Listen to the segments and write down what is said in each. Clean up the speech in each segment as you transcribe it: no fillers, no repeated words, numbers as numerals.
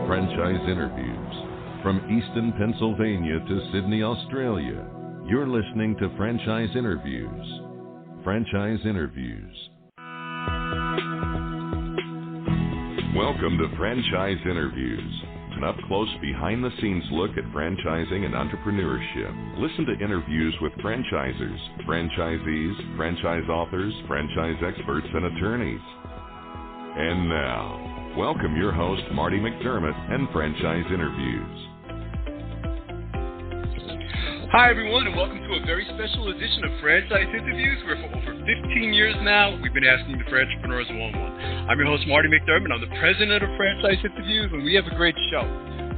Franchise Interviews. From Easton, Pennsylvania to Sydney, Australia, you're listening to Franchise Interviews. Franchise Interviews. Welcome to Franchise Interviews, an up-close, behind-the-scenes look at franchising and entrepreneurship. Listen to interviews with franchisers, franchisees, franchise authors, franchise experts, and attorneys. And now, welcome your host, Marty McDermott, and Franchise Interviews. Hi, everyone, and welcome to a very special edition of Franchise Interviews, where for over 15 years now, we've been asking the entrepreneurs one-on-one. I'm your host, Marty McDermott. I'm the president of Franchise Interviews, and we have a great show.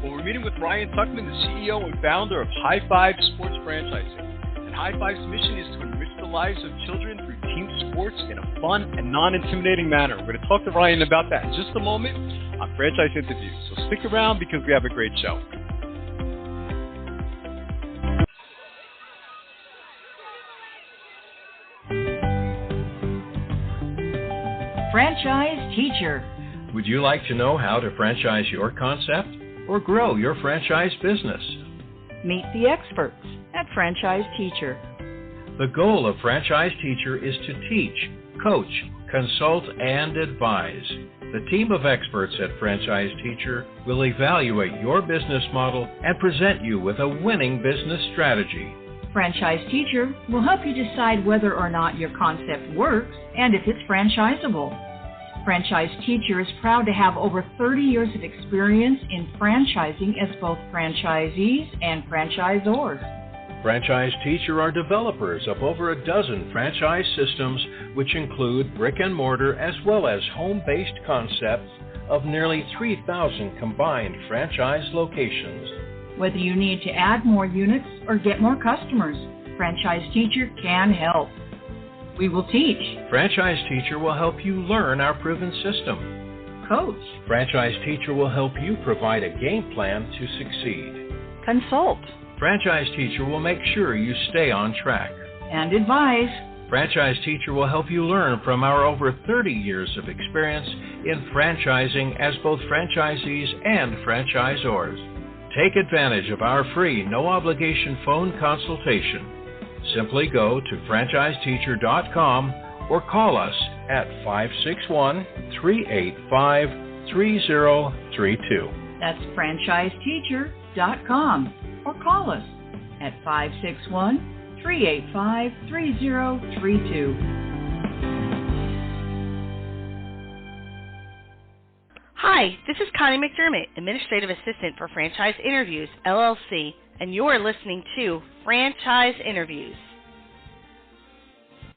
Well, we're meeting with Ryan Tuchman, the CEO and founder of High Five Sports Franchising. And High Five's mission is to enrich the lives of children through team sports in a fun and non-intimidating manner. We're going to talk to Ryan about that in just a moment on Franchise Interviews. So stick around because we have a great show. Franchise Teacher. Would you like to know how to franchise your concept or grow your franchise business? Meet the experts at Franchise Teacher. The goal of Franchise Teacher is to teach, coach, consult, and advise. The team of experts at Franchise Teacher will evaluate your business model and present you with a winning business strategy. Franchise Teacher will help you decide whether or not your concept works and if it's franchisable. Franchise Teacher is proud to have over 30 years of experience in franchising as both franchisees and franchisors. Franchise Teacher are developers of over a dozen franchise systems, which include brick and mortar as well as home-based concepts of nearly 3,000 combined franchise locations. Whether you need to add more units or get more customers, Franchise Teacher can help. We will teach. Franchise Teacher will help you learn our proven system. Coach. Franchise Teacher will help you provide a game plan to succeed. Consult. Franchise Teacher will make sure you stay on track. And advise. Franchise Teacher will help you learn from our over 30 years of experience in franchising as both franchisees and franchisors. Take advantage of our free, no-obligation phone consultation. Simply go to franchiseteacher.com or call us at 561-385-3032. That's franchiseteacher.com or call us at 561-385-3032. Hi, this is Connie McDermott, Administrative Assistant for Franchise Interviews, LLC, and you're listening to Franchise Interviews.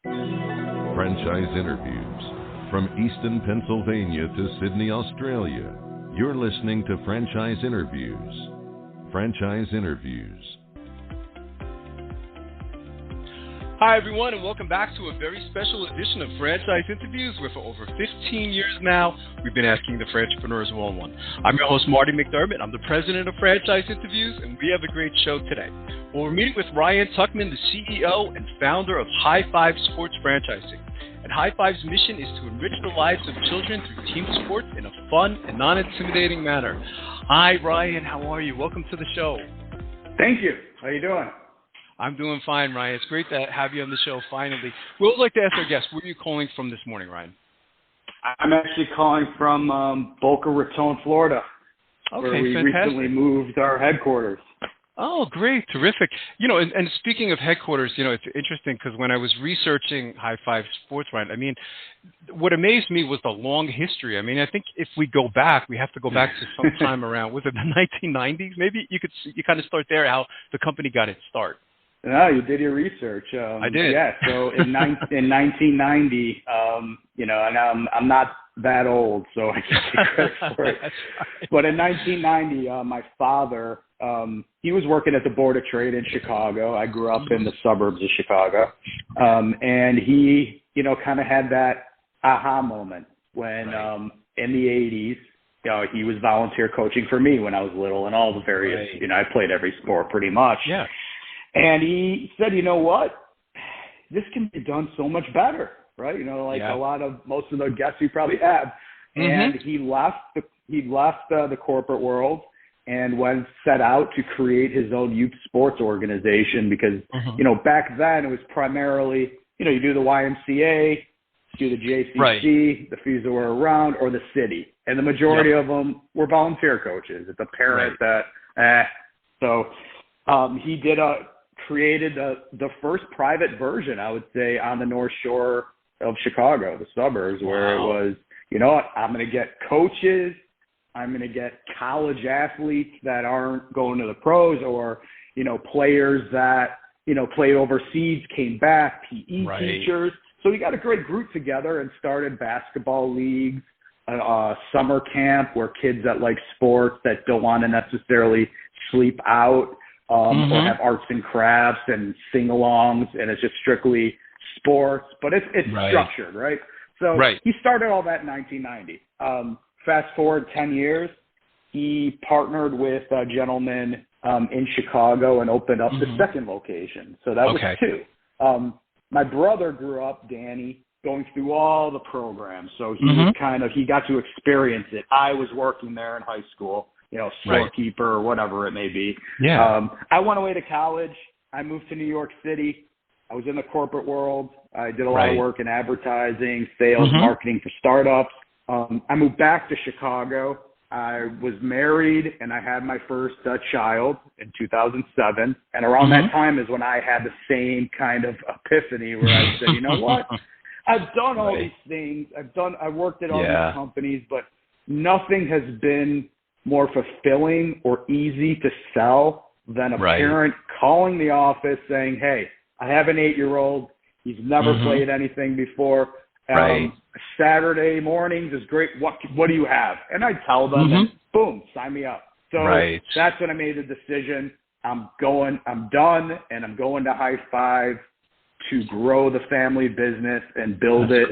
Franchise Interviews. From Easton, Pennsylvania to Sydney, Australia, you're listening to Franchise Interviews. Franchise Interviews. Hi, everyone, and welcome back to a very special edition of Franchise Interviews, where for over 15 years now, we've been asking the entrepreneurs one-on-one. I'm your host, Marty McDermott. I'm the president of Franchise Interviews, and we have a great show today. Well, we're meeting with Ryan Tuchman, the CEO and founder of High Five Sports Franchising. And High Five's mission is to enrich the lives of children through team sports in a fun and non-intimidating manner. Hi, Ryan. How are you? Welcome to the show. Thank you. How are you doing? I'm doing fine, Ryan. It's great to have you on the show finally. We would like to ask our guests, where are you calling from this morning, Ryan? I'm actually calling from Boca Raton, Florida, where we recently moved our headquarters. Oh, great. Terrific. You know, and speaking of headquarters, you know, it's interesting because when I was researching High Five Sports, Ryan, I mean, what amazed me was the long history. I mean, I think if we go back, we have to go back to some time around, was it the 1990s? Maybe you kind of start there, how the company got its start. No, you did your research. I did. Yeah. So in 1990, you know, and I'm not that old, so I can't take credit for it. Right. But in 1990, my father, he was working at the Board of Trade in Chicago. I grew up in the suburbs of Chicago, and he, you know, kind of had that aha moment when in the 80s. You know, he was volunteer coaching for me when I was little, and all the various. You know, I played every sport pretty much. Yeah. And he said, you know what, this can be done so much better, right? You know, like most of the guests you probably have, and he left the corporate world and set out to create his own youth sports organization because, back then it was primarily, you do the YMCA, do the JCC, the fees that were around, or the city. And the majority of them were volunteer coaches. It's apparent that, he created the first private version, I would say, on the North Shore of Chicago, the suburbs, where it was, I'm going to get coaches, I'm going to get college athletes that aren't going to the pros, or, players that, played overseas, came back, PE teachers. So we got a great group together and started basketball leagues, summer camp where kids that like sports that don't want to necessarily sleep out or have arts and crafts and sing-alongs, and it's just strictly sports, but it's structured, right? So he started all that in 1990. Fast forward 10 years, he partnered with a gentleman in Chicago and opened up the second location. So that was 2. My brother grew up, Danny, going through all the programs. So he was he got to experience it. I was working there in high school, storekeeper or whatever it may be. Yeah. I went away to college. I moved to New York City. I was in the corporate world. I did a lot of work in advertising, sales, marketing for startups. I moved back to Chicago. I was married, and I had my first child in 2007. And around that time is when I had the same kind of epiphany where I said, you know what? I've done all these things. I worked at all these companies, but nothing has been more fulfilling or easy to sell than a parent calling the office saying, hey, I have an 8-year-old. He's never played anything before. Saturday mornings is great. What do you have? And I tell them, and boom, sign me up. So that's when I made the decision. I'm done, and I'm going to High Five to grow the family business and build it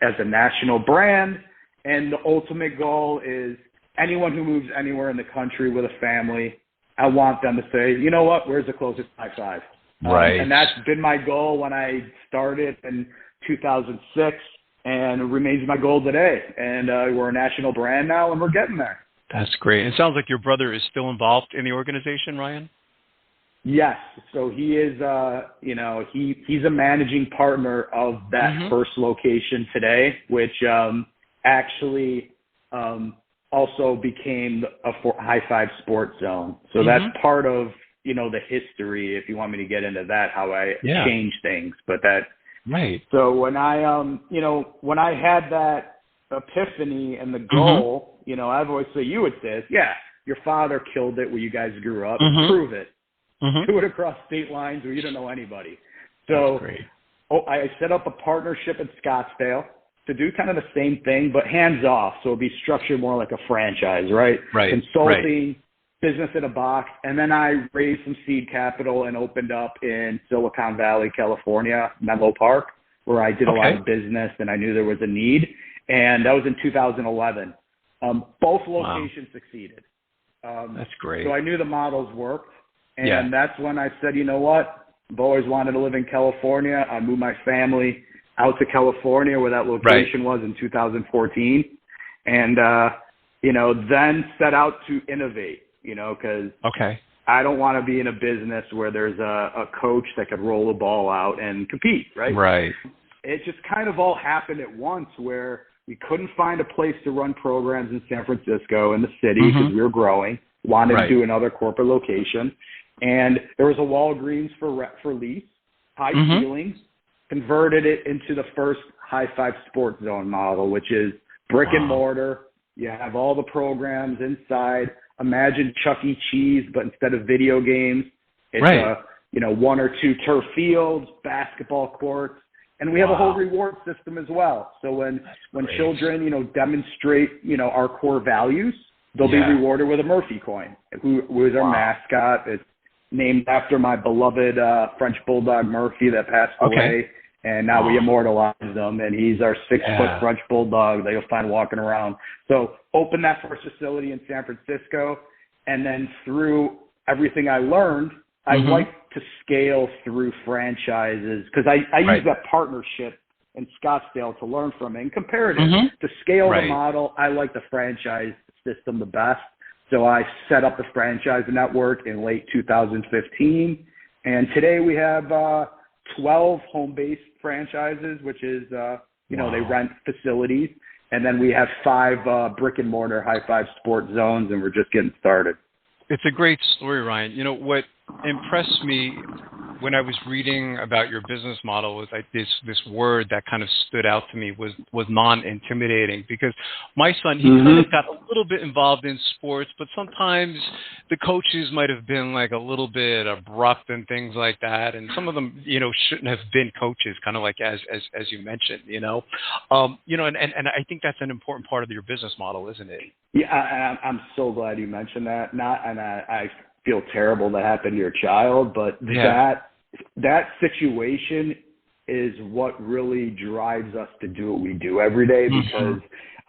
as a national brand. And the ultimate goal is anyone who moves anywhere in the country with a family, I want them to say, you know what, where's the closest High Five? And that's been my goal when I started in 2006. And it remains my goal today. And we're a national brand now, and we're getting there. That's great. It sounds like your brother is still involved in the organization, Ryan? Yes. So he is, he's a managing partner of that first location today, which actually also became a High Five Sports Zone. So that's part of, the history, if you want me to get into that, how I changed things. But that... So when I, when I had that epiphany and the goal, I've always said, you would say, your father killed it where you guys grew up. Prove it. Do it across state lines where you don't know anybody. So I set up a partnership in Scottsdale to do kind of the same thing, but hands off. So it'd be structured more like a franchise, right? Consulting, business in a box. And then I raised some seed capital and opened up in Silicon Valley, California, Menlo Park, where I did a lot of business and I knew there was a need. And that was in 2011. Both locations succeeded. That's great. So I knew the models worked. And that's when I said, you know what? I've always wanted to live in California. I moved my family out to California where that location was in 2014. And, then set out to innovate. Because I don't want to be in a business where there's a coach that could roll the ball out and compete, right? It just kind of all happened at once where we couldn't find a place to run programs in San Francisco in the city because we were growing, wanted to do another corporate location. And there was a Walgreens for lease, high ceilings, converted it into the first High Five Sports Zone model, which is brick and mortar. You have all the programs inside. Imagine Chuck E. Cheese, but instead of video games, it's 1 or 2 turf fields, basketball courts, and we have a whole reward system as well. So when children, demonstrate, our core values, they'll be rewarded with a Murphy coin, who is our mascot. It's named after my beloved French Bulldog Murphy that passed away. And now we immortalize him, and he's our 6-foot French Bulldog that you'll find walking around. So open that first facility in San Francisco, and then through everything I learned, I like to scale through franchises because I use that partnership in Scottsdale to learn from it and compare it. To scale the model, I like the franchise system the best. So I set up the franchise network in late 2015. And today we have 12 home-based franchises, which is, they rent facilities. And then we have 5 brick-and-mortar high-five sports zones, and we're just getting started. It's a great story, Ryan. You know, what impressed me when I was reading about your business model was like this word that kind of stood out to me was non-intimidating, because my son, he kind of got a little bit involved in sports, but sometimes the coaches might have been like a little bit abrupt and things like that. And some of them, shouldn't have been coaches, kind of like as you mentioned, and I think that's an important part of your business model, isn't it? Yeah, I'm so glad you mentioned that. I feel terrible that happened to your child, but that situation is what really drives us to do what we do every day, because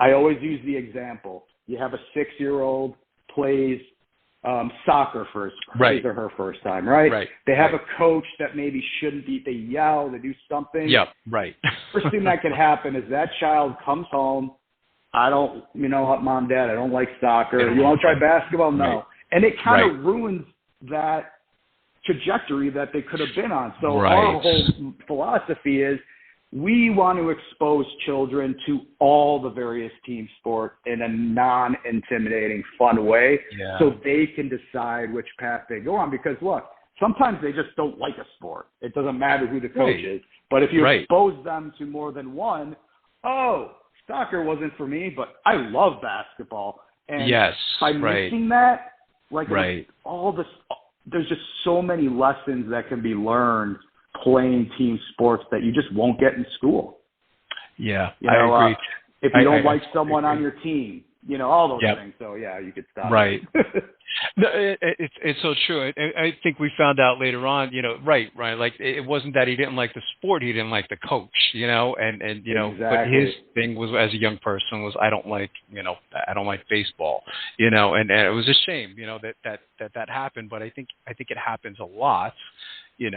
I always use the example. You have a 6-year-old plays soccer for his or her first time, right? They have a coach that maybe shouldn't be. They yell, they do something. First thing that could happen is that child comes home. I don't, Mom, Dad, I don't like soccer. You want to try basketball? No. And it kind of ruins that trajectory that they could have been on. So our whole philosophy is we want to expose children to all the various team sports in a non-intimidating, fun way, so they can decide which path they go on. Because, look, sometimes they just don't like a sport. It doesn't matter who the coach is. But if you expose them to more than one, soccer wasn't for me, but I love basketball. And by mixing that, all this, there's just so many lessons that can be learned playing team sports that you just won't get in school. I agree. If you don't like someone on your team, all those things. So, you could stop. No, it's so true. I think we found out later on, like it wasn't that he didn't like the sport, he didn't like the coach, and but his thing was, as a young person, was I don't like baseball, and it was a shame, that happened, but I think it happens a lot, It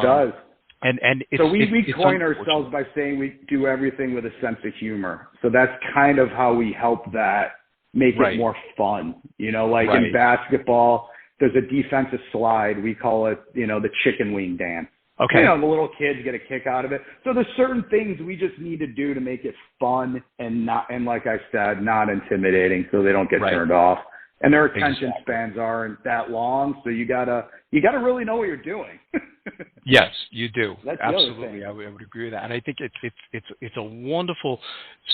does. And so we coin ourselves by saying we do everything with a sense of humor. So that's kind of how we help that make it more fun. In basketball, there's a defensive slide. We call it, the chicken wing dance. Okay. The little kids get a kick out of it. So there's certain things we just need to do to make it fun and like I said, not intimidating, so they don't get turned off. And their attention spans aren't that long, so you gotta really know what you're doing. Yes, you do. That's absolutely. I would agree with that, and I think it's a wonderful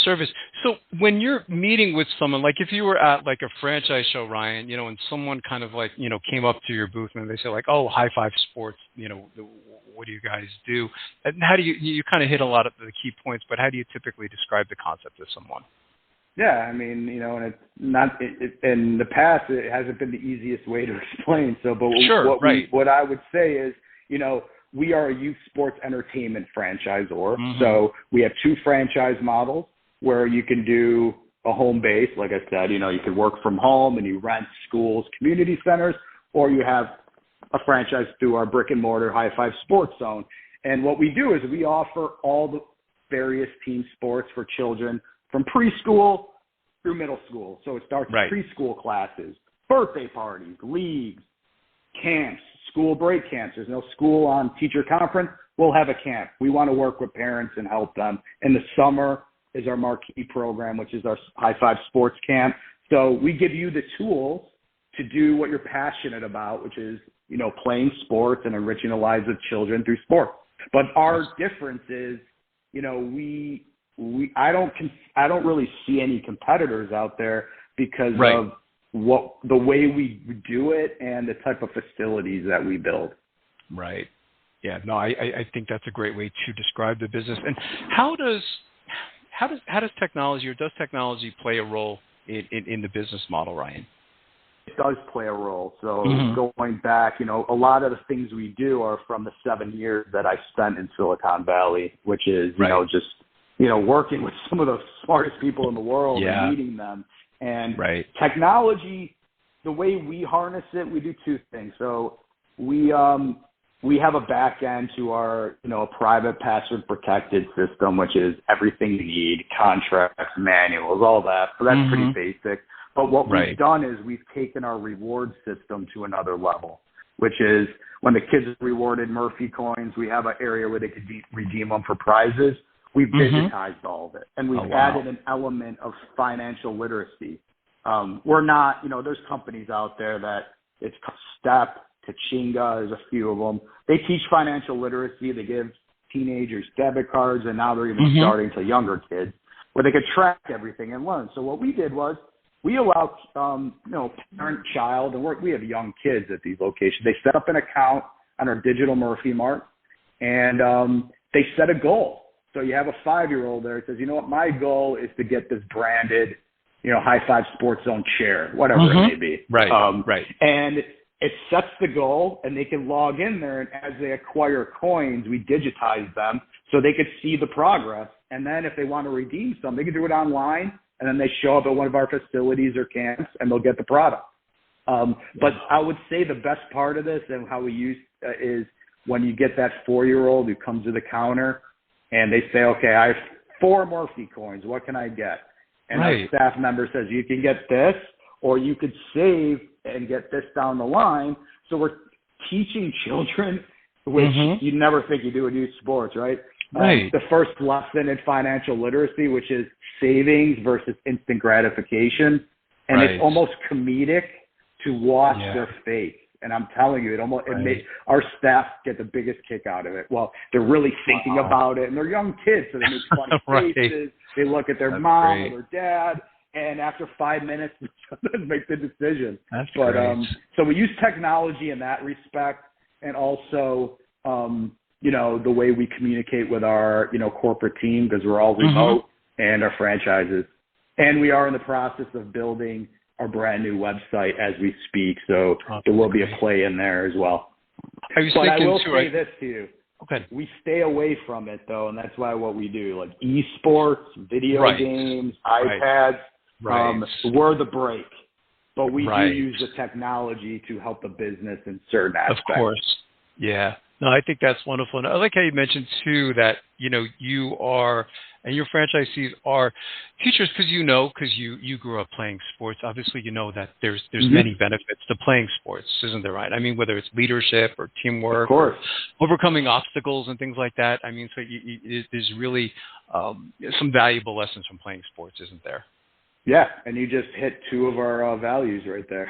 service. So when you're meeting with someone, like if you were at like a franchise show, Ryan, and someone kind of like came up to your booth and they say like, "Oh, High Five Sports, what do you guys do?" And how do you kind of hit a lot of the key points, but how do you typically describe the concept to someone? Yeah, and it's not in the past. It hasn't been the easiest way to explain. So, but what I would say is, we are a youth sports entertainment franchisor. So we have 2 franchise models where you can do a home base. Like I said, you can work from home and you rent schools, community centers, or you have a franchise through our brick and mortar High Five Sports Zone. And what we do is we offer all the various team sports for children from preschool through middle school. So it starts with preschool classes, birthday parties, leagues, camps, school break camps. There's no school on teacher conference. We'll have a camp. We want to work with parents and help them. In the summer is our marquee program, which is our High Five Sports Camp. So we give you the tools to do what you're passionate about, which is, playing sports and enriching the lives of children through sports. But our difference is, I don't really see any competitors out there because of the way we do it and the type of facilities that we build. Right. Yeah. No, I think that's a great way to describe the business. And how does technology, or does technology play a role in the business model, Ryan? It does play a role. So going back, a lot of the things we do are from the 7 years that I spent in Silicon Valley, which is, just working with some of the smartest people in the world and meeting them. And technology, the way we harness it, we do 2 things. So we we have a back end to our, a private password protected system, which is everything you need, contracts, manuals, all that. So that's pretty basic. But what we've done is we've taken our reward system to another level, which is when the kids are rewarded Murphy coins, we have an area where they could redeem them for prizes. We've digitized all of it, and we've added an element of financial literacy. We're not, there's companies out there that it's Step, Kachinga, there's a few of them. They teach financial literacy. They give teenagers debit cards, and now they're even starting to younger kids where they could track everything and learn. So what we did was we allowed, parent, child, and we have young kids at these locations. They set up an account on our digital Murphy Mart, and they set a goal. So you have a 5-year-old there that says, you know what, my goal is to get this branded, High Five Sports Zone chair, whatever it may be. Right. And it sets the goal, and they can log in there, and as they acquire coins, we digitize them so they could see the progress. And then if they want to redeem some, they can do it online, and then they show up at one of our facilities or camps, and they'll get the product. But I would say the best part of this and how we use is when you get that 4-year-old who comes to the counter, and they say, okay, I have 4 Murphy coins. What can I get? And our staff member says, you can get this, or you could save and get this down the line. So we're teaching children, which you never think you do in youth sports, right? The first lesson in financial literacy, which is savings versus instant gratification. And it's almost comedic to watch their face. And I'm telling you, it makes our staff get the biggest kick out of it. Well, they're really thinking about it, and they're young kids, so they make funny faces. They look at their mom or their dad, and after 5 minutes, they make the decision. That's great. So we use technology in that respect, and also, the way we communicate with our, corporate team, because we're all remote, and our franchises. And we are in the process of building our brand new website as we speak, so there will be a play in there as well. I will say this to you. Okay. We stay away from it, though, and that's why what we do, like esports, video games, iPads, we're the break. But we do use the technology to help the business in certain aspects. Of course. Yeah. No, I think that's wonderful. And I like how you mentioned, too, that, you are and your franchisees are teachers because you grew up playing sports. Obviously, that there's many benefits to playing sports, isn't there, right? I mean, whether it's leadership or teamwork, or overcoming obstacles and things like that. I mean, so there's really some valuable lessons from playing sports, isn't there? Yeah, and you just hit 2 of our values right there.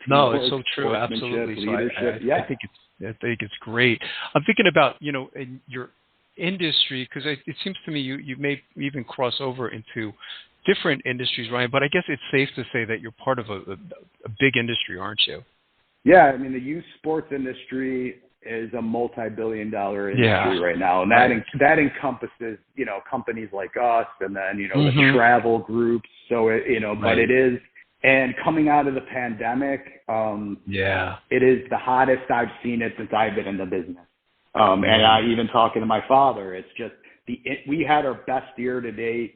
No, it's so true. Absolutely. So I think it's great. I'm thinking about, in your industry, because it seems to me you may even cross over into different industries, Ryan, but I guess it's safe to say that you're part of a big industry, aren't you? Yeah, I mean, the youth sports industry is a multi-billion-dollar industry right now, and that encompasses, companies like us, and then, the travel groups. So, but it is, and coming out of the pandemic, it is the hottest I've seen it since I've been in the business. And I even talking to my father, it's just we had our best year to date,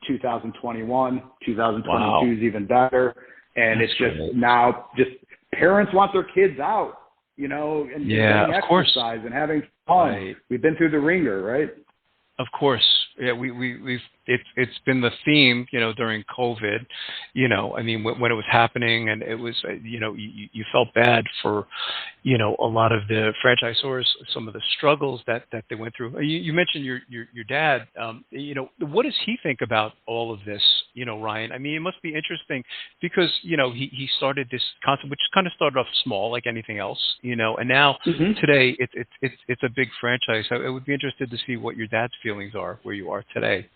2021, 2022 is even better. And it's just now parents want their kids out, and getting exercise and having fun. We've been through the ringer, right? Of course. Yeah, it's been the theme, during COVID, I mean, when it was happening, and it was, you felt bad for, a lot of the franchisors, some of the struggles that they went through. You mentioned your dad, what does he think about all of this, Ryan? I mean, it must be interesting because, he started this concept, which kind of started off small, like anything else, and now today it's a big franchise. So I would be interested to see what your dad's feelings are where you are today.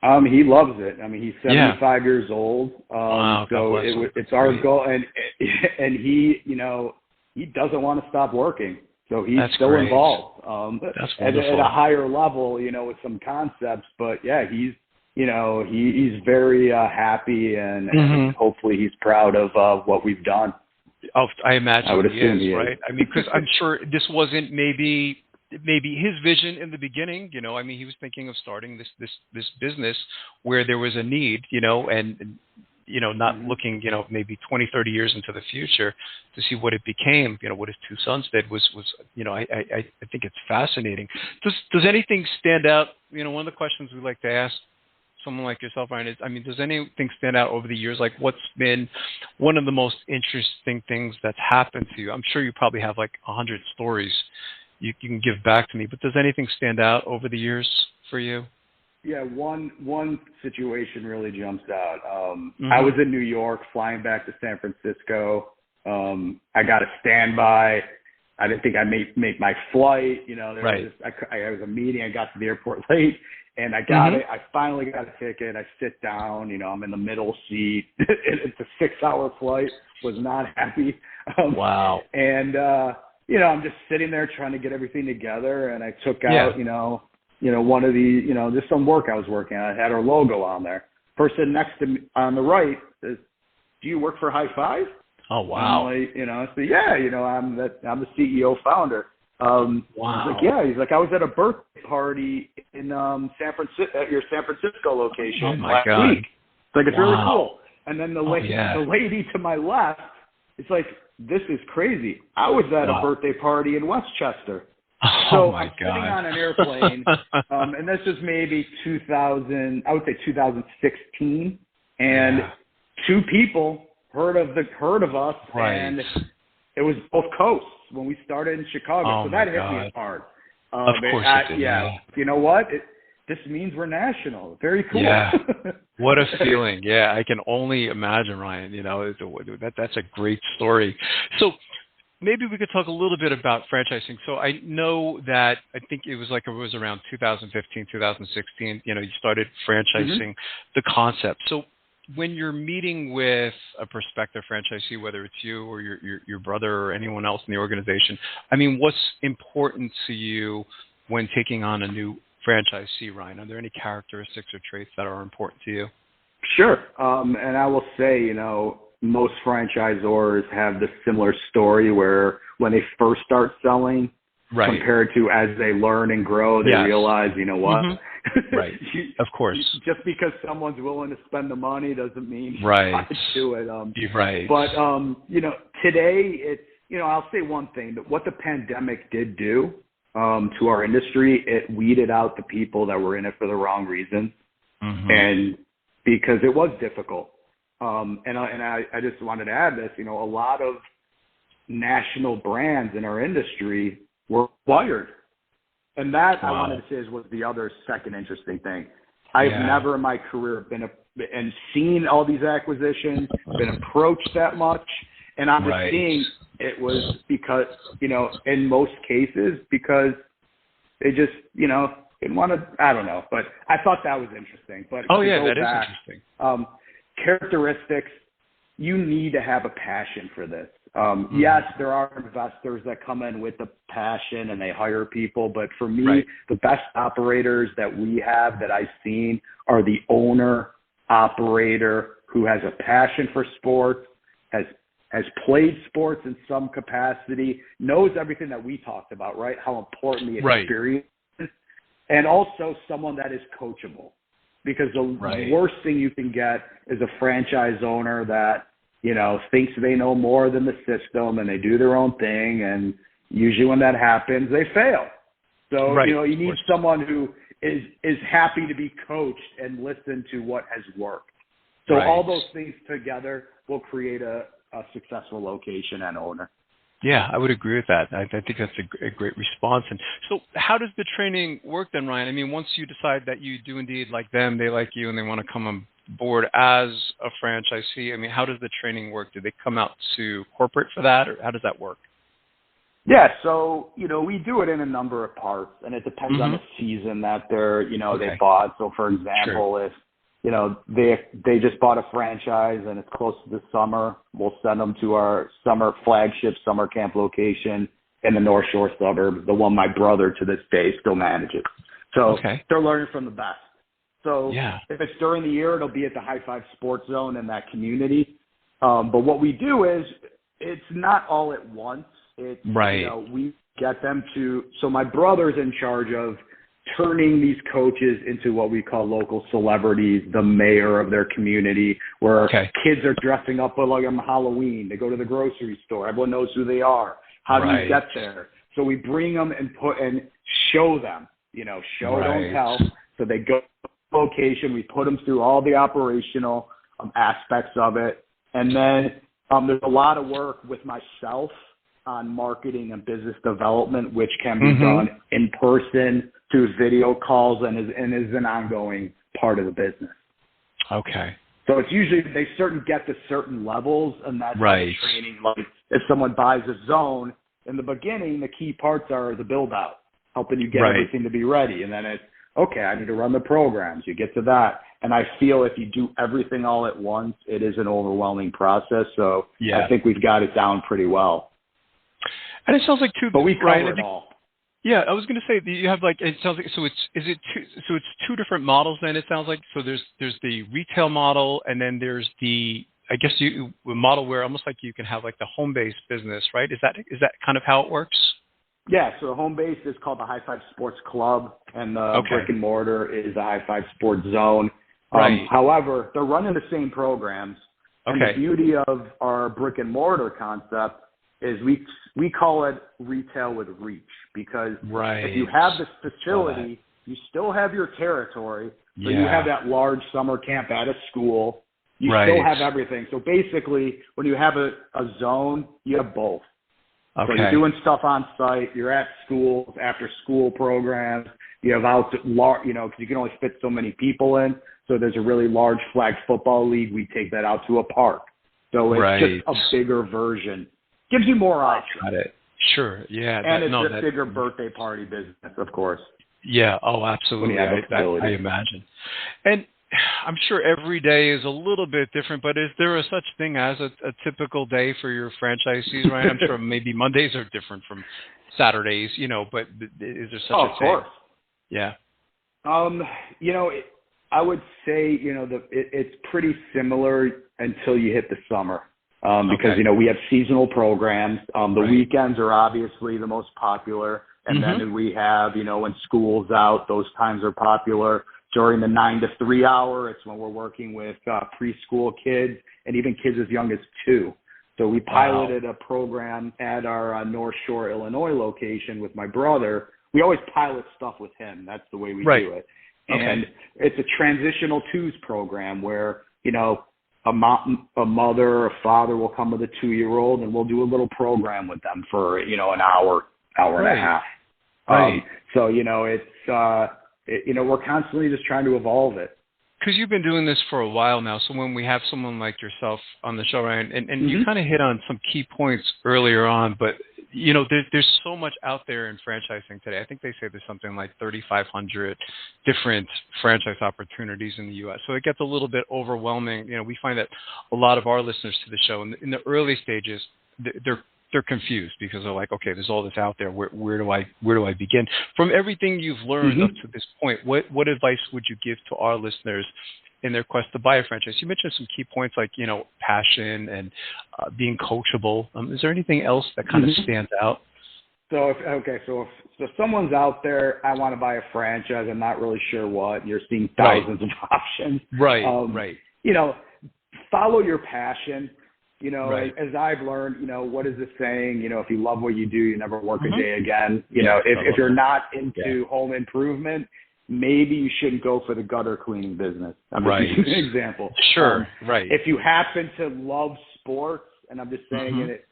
He loves it. I mean, he's 75 years old. So it's our goal, and he, he doesn't want to stop working. So he's still involved at a higher level, with some concepts. But he's, he's very happy, and hopefully he's proud of what we've done. Oh, I imagine I would assume he is, right? I mean, because I'm sure this wasn't maybe his vision in the beginning, I mean, he was thinking of starting this business where there was a need, and not looking, maybe 20, 30 years into the future to see what it became, what his two sons did was I think it's fascinating. Does anything stand out? One of the questions we like to ask someone like yourself, Ryan, is, does anything stand out over the years? Like, what's been one of the most interesting things that's happened to you? I'm sure you probably have like 100 stories you can give back to me, but does anything stand out over the years for you? Yeah, one situation really jumps out. I was in New York flying back to San Francisco. I got a standby. I didn't think I'd make my flight. I was a meeting. I got to the airport late, and I got it. I finally got a ticket. I sit down. I'm in the middle seat. It's a 6-hour flight. Was not happy. Wow. And I'm just sitting there trying to get everything together, and I took out one of the just some work I was working on. It had our logo on there. Person next to me on the right says, "Do you work for High Five?" Oh, wow. I said, yeah, I'm the CEO founder. Wow. He's like, yeah. He's like, I was at a birthday party in San Francisco, at your San Francisco location last week. It's like, it's really cool. And then the lady to my left, it's like, this is crazy. I was at a birthday party in Westchester. So I'm sitting on an airplane, and this is maybe 2016, and two people heard of us, and it was both coasts when we started in Chicago. So that hit me hard. Of course it did. Yeah. You know what? This means we're national. Very cool. Yeah. What a feeling. Yeah, I can only imagine, Ryan. That's a great story. So maybe we could talk a little bit about franchising. So I know that I think it was around 2015, 2016, you started franchising the concept. So when you're meeting with a prospective franchisee, whether it's you or your brother or anyone else in the organization, what's important to you when taking on a new franchisee, Ryan? Are there any characteristics or traits that are important to you? Sure. And I will say, most franchisors have this similar story where when they first start selling, compared to as they learn and grow, they realize, what? Right. Of course. Just because someone's willing to spend the money doesn't mean you have to do it. But, today it's, I'll say one thing, that what the pandemic did do to our industry, it weeded out the people that were in it for the wrong reasons. And because it was difficult. And I just wanted to add this, a lot of national brands in our industry were acquired. And that, I wanted to say, was the other second interesting thing. I've never in my career been and seen all these acquisitions, been approached that much. And I'm just seeing it was because, in most cases, because they just, didn't want to, I don't know. But I thought that was interesting. But that is interesting. Characteristics, you need to have a passion for this. Yes, there are investors that come in with the passion and they hire people, but for me, the best operators that we have that I've seen are the owner operator who has a passion for sports, has played sports in some capacity, knows everything that we talked about, right? How important the experience is, and also someone that is coachable. Because the worst thing you can get is a franchise owner that, thinks they know more than the system and they do their own thing. And usually when that happens, they fail. So, you need someone who is happy to be coached and listen to what has worked. So all those things together will create a successful location and owner. Yeah, I would agree with that. I think that's a great response. And so how does the training work then, Ryan? Once you decide that you do indeed like them, they like you, and they want to come on board as a franchisee, how does the training work? Do they come out to corporate for that, or how does that work? Yeah, so, we do it in a number of parts, and it depends on the season that they're, they bought. So, for example, if, they just bought a franchise and it's close to the summer, we'll send them to our flagship summer camp location in the North Shore suburbs, the one my brother to this day still manages. So they're learning from the best. So if it's during the year, it'll be at the High Five Sports Zone in that community. But what we do is it's not all at once. It's, we get them to, so my brother's in charge of turning these coaches into what we call local celebrities, the mayor of their community, where kids are dressing up like on Halloween. They go to the grocery store. Everyone knows who they are. How do you get there? So we bring them and show them, show, don't tell. So they go to the location. We put them through all the operational aspects of it. And then there's a lot of work with myself on marketing and business development, which can be done in person through video calls and is an ongoing part of the business. Okay. So it's usually they get to certain levels, and that's the training. Like if someone buys a zone, in the beginning, the key parts are the build-out, helping you get everything to be ready. And then it's, okay, I need to run the programs. You get to that. And I feel if you do everything all at once, it is an overwhelming process. So I think we've got it down pretty well. And it sounds like but we cover it all. Yeah, I was going to say you have it sounds like it's two different models then. It sounds like so there's the retail model and then there's the a model where almost like you can have like the home-based business, right? Is that kind of how it works? Yeah, so the home base is called the High Five Sports Club, and the brick and mortar is the High Five Sports Zone. However, they're running the same programs. And the beauty of our brick and mortar concept is we call it retail with reach, because if you have this facility, you still have your territory, but you have that large summer camp at a school. You still have everything. So basically, when you have a zone, you have both. So you're doing stuff on site. You're at schools, after school programs. You have out, because you can only fit so many people in. So there's a really large flag football league. We take that out to a park. So it's just a bigger version. Gives you more options. Got it. Sure. Yeah. And it's a bigger birthday party business, of course. Yeah. Oh, absolutely. I imagine. And I'm sure every day is a little bit different, but is there a such thing as a typical day for your franchisees, Ryan? I'm sure maybe Mondays are different from Saturdays, but is there such a thing? Of course. Yeah. I would say, it's pretty similar until you hit the summer, because, we have seasonal programs. The weekends are obviously the most popular. And then we have, when school's out, those times are popular. During the 9 to 3 hour, it's when we're working with preschool kids and even kids as young as 2. So we piloted a program at our North Shore, Illinois location with my brother. We always pilot stuff with him. That's the way we do it. And it's a transitional twos program where, a mother or a father will come with a 2-year-old and we'll do a little program with them for, an hour and a half. So, it's, we're constantly just trying to evolve it. Because you've been doing this for a while now, so when we have someone like yourself on the show, Ryan, and you kind of hit on some key points earlier on, but, there's so much out there in franchising today. I think they say there's something like 3,500 different franchise opportunities in the U.S., so it gets a little bit overwhelming. We find that a lot of our listeners to the show, in the early stages, they're confused because they're like, okay, there's all this out there. Where do I begin? From everything you've learned up to this point, what advice would you give to our listeners in their quest to buy a franchise? You mentioned some key points like, passion and being coachable. Is there anything else that kind of stands out? So if someone's out there, I want to buy a franchise, I'm not really sure what, you're seeing thousands of options. Follow your passion. As I've learned, what is the saying? If you love what you do, you never work a day again. If you're not into home improvement, maybe you shouldn't go for the gutter cleaning business. I'm just using an example. Sure. If you happen to love sports, and I'm just saying it,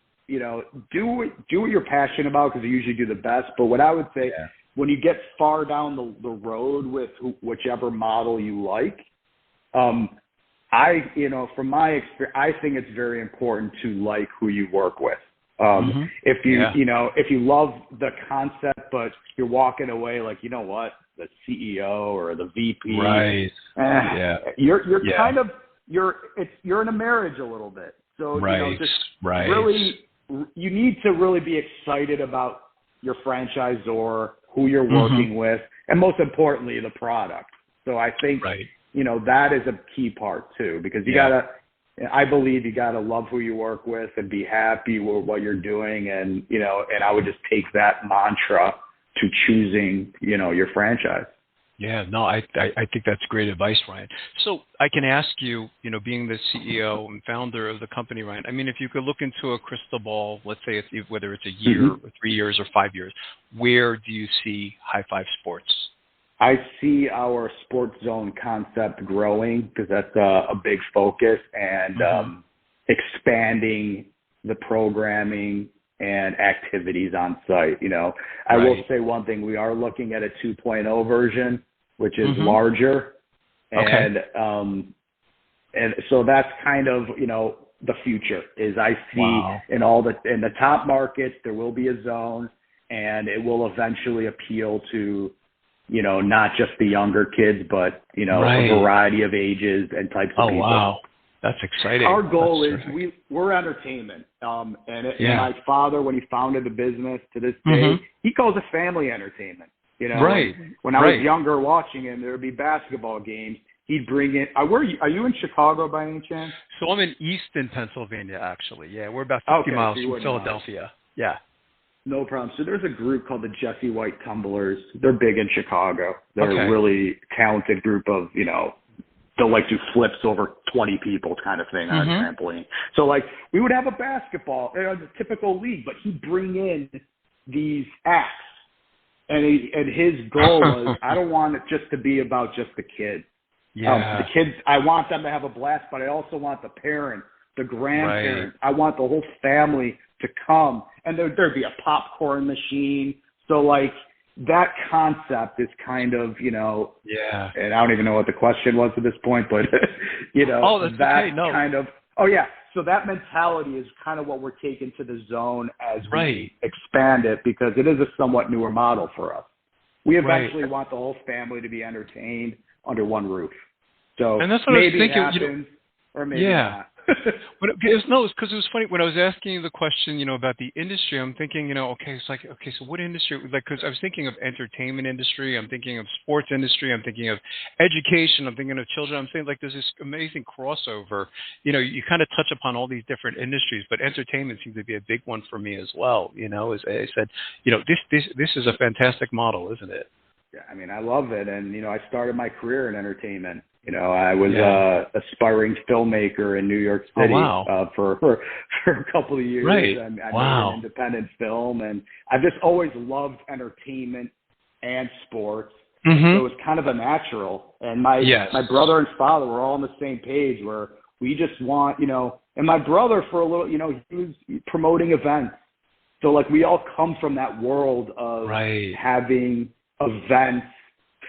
do what you're passionate about, because you usually do the best. But what I would say, when you get far down the road with whichever model you like, from my experience, I think it's very important to like who you work with. If you love the concept, but you're walking away like, the CEO or the VP, you're kind of, you're in a marriage a little bit. So, really, you need to really be excited about your franchisor, who you're working with, and most importantly, the product. So I think, that is a key part too, because I believe you got to love who you work with and be happy with what you're doing. And, and I would just take that mantra to choosing, your franchise. Yeah, no, I think that's great advice, Ryan. So I can ask you, being the CEO and founder of the company, Ryan, I mean, if you could look into a crystal ball, let's say whether it's a year or 3 years or 5 years, where do you see High Five Sports? I see our Sports Zone concept growing because that's a big focus, and expanding the programming and activities on site. I will say one thing: we are looking at a 2.0 version, which is larger, and so that's kind of the future. Is I see in the top markets there will be a zone, and it will eventually appeal to not just the younger kids, but a variety of ages and types of people. Wow. That's exciting. Our goal is we're entertainment. And my father, when he founded the business to this day, he calls it family entertainment. When I was younger watching him, there would be basketball games. He'd bring in, are you in Chicago by any chance? So I'm in Easton, Pennsylvania, actually. Yeah, we're about 50 miles from Philadelphia. Yeah. No problem. So there's a group called the Jesse White Tumblers. They're big in Chicago. They're a really talented group of, they'll like do flips over 20 people kind of thing on a trampoline. So we would have a basketball, a typical league, but he'd bring in these acts. And his goal was, I don't want it just to be about just the kids. The kids, I want them to have a blast, but I also want the parents, the grandparents. I want the whole family to come. And there'd be a popcorn machine. So that concept is kind of, and I don't even know what the question was at this point, but, so that mentality is kind of what we're taking to the zone as we expand it, because it is a somewhat newer model for us. We eventually want the whole family to be entertained under one roof. So and that's what maybe I was thinking, it happens, or maybe not. But because it was funny when I was asking you the question, about the industry. I'm thinking, so what industry? Because I was thinking of entertainment industry, I'm thinking of sports industry, I'm thinking of education, I'm thinking of children. I'm saying there's this amazing crossover. You kind of touch upon all these different industries, but entertainment seems to be a big one for me as well. As I said, this is a fantastic model, isn't it? Yeah, I mean, I love it, and I started my career in entertainment. I was an aspiring filmmaker in New York City for a couple of years. I made an independent film, and I've just always loved entertainment and sports. So it was kind of a natural. And my brother and father were all on the same page where we just want, and my brother for a little, he was promoting events. So we all come from that world of having events,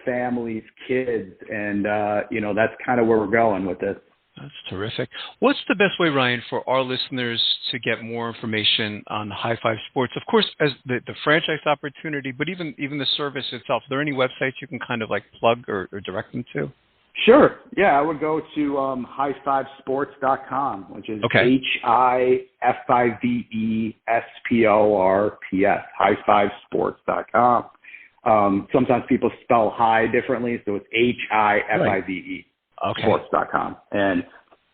families, kids, and that's kind of where we're going with this. That's terrific. What's the best way, Ryan, for our listeners to get more information on High Five Sports? Of course, as the franchise opportunity, but even the service itself. Are there any websites you can kind of plug or direct them to? Sure. Yeah, I would go to highfivesports.com, which is HIFIVESPORTS, highfivesports.com. Sometimes people spell high differently, so it's HIFIVE sports.com. And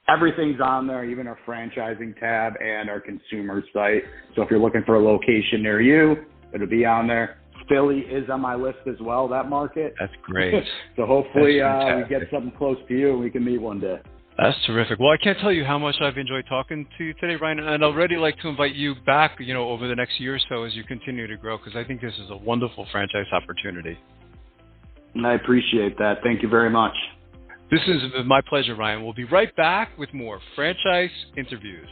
everything's on there, even our franchising tab and our consumer site. So if you're looking for a location near you, it'll be on there. Philly is on my list as well, that market. That's great. So hopefully we get something close to you and we can meet one day. That's terrific. Well, I can't tell you how much I've enjoyed talking to you today, Ryan, and I'd already like to invite you back, over the next year or so as you continue to grow, because I think this is a wonderful franchise opportunity. And I appreciate that. Thank you very much. This is my pleasure, Ryan. We'll be right back with more franchise interviews.